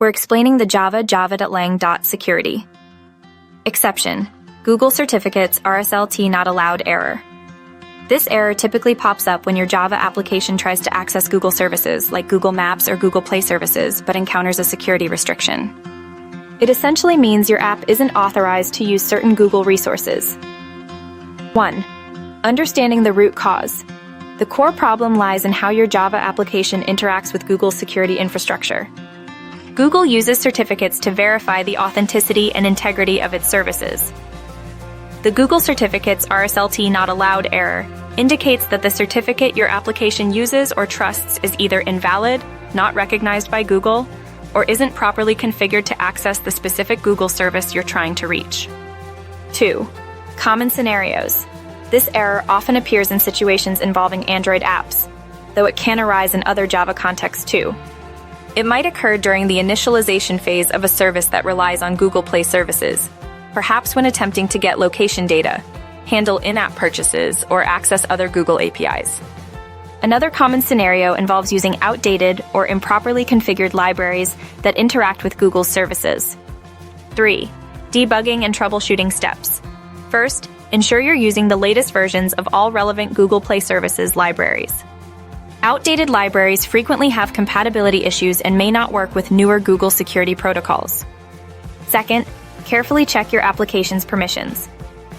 We're explaining the java.lang.Security. Exception: GoogleCertificatesRslt Not Allowed error. This error typically pops up when your Java application tries to access Google services like Google Maps or Google Play services but encounters a security restriction. It essentially means your app isn't authorized to use certain Google resources. 1. Understanding the root cause. The core problem lies in how your Java application interacts with Google's security infrastructure. Google uses certificates to verify the authenticity and integrity of its services. The GoogleCertificatesRslt Not Allowed error indicates that the certificate your application uses or trusts is either invalid, not recognized by Google, or isn't properly configured to access the specific Google service you're trying to reach. 2. Common scenarios. This error often appears in situations involving Android apps, though it can arise in other Java contexts too. It might occur during the initialization phase of a service that relies on Google Play services, perhaps when attempting to get location data, handle in-app purchases, or access other Google APIs. Another common scenario involves using outdated or improperly configured libraries that interact with Google's services. 3. Debugging and troubleshooting steps. First, ensure you're using the latest versions of all relevant Google Play Services libraries. Outdated libraries frequently have compatibility issues and may not work with newer Google security protocols. Second, carefully check your application's permissions.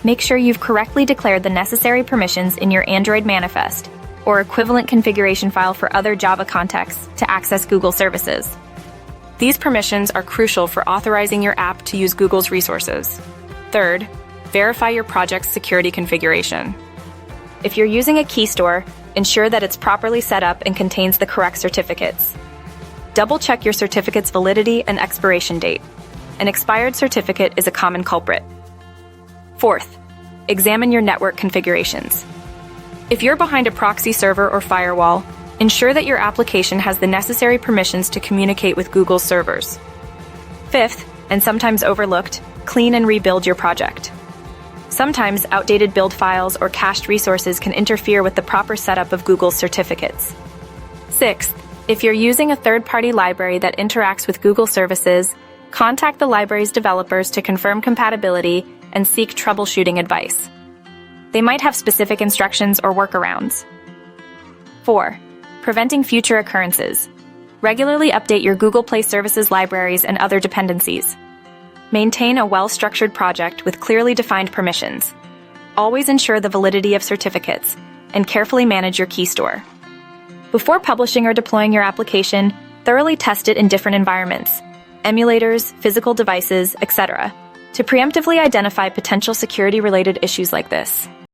Make sure you've correctly declared the necessary permissions in your Android manifest or equivalent configuration file for other Java contexts to access Google services. These permissions are crucial for authorizing your app to use Google's resources. Third, verify your project's security configuration. If you're using a key store, ensure that it's properly set up and contains the correct certificates. Double-check your certificate's validity and expiration date. An expired certificate is a common culprit. Fourth, examine your network configurations. If you're behind a proxy server or firewall, ensure that your application has the necessary permissions to communicate with Google's servers. Fifth, and sometimes overlooked, clean and rebuild your project. Sometimes outdated build files or cached resources can interfere with the proper setup of Google's certificates. Sixth, if you're using a third-party library that interacts with Google services, contact the library's developers to confirm compatibility and seek troubleshooting advice. They might have specific instructions or workarounds. 4. Preventing future occurrences. Regularly update your Google Play Services libraries and other dependencies. Maintain a well-structured project with clearly defined permissions. Always ensure the validity of certificates, and carefully manage your key store. Before publishing or deploying your application, thoroughly test it in different environments, emulators, physical devices, etc., to preemptively identify potential security-related issues like this.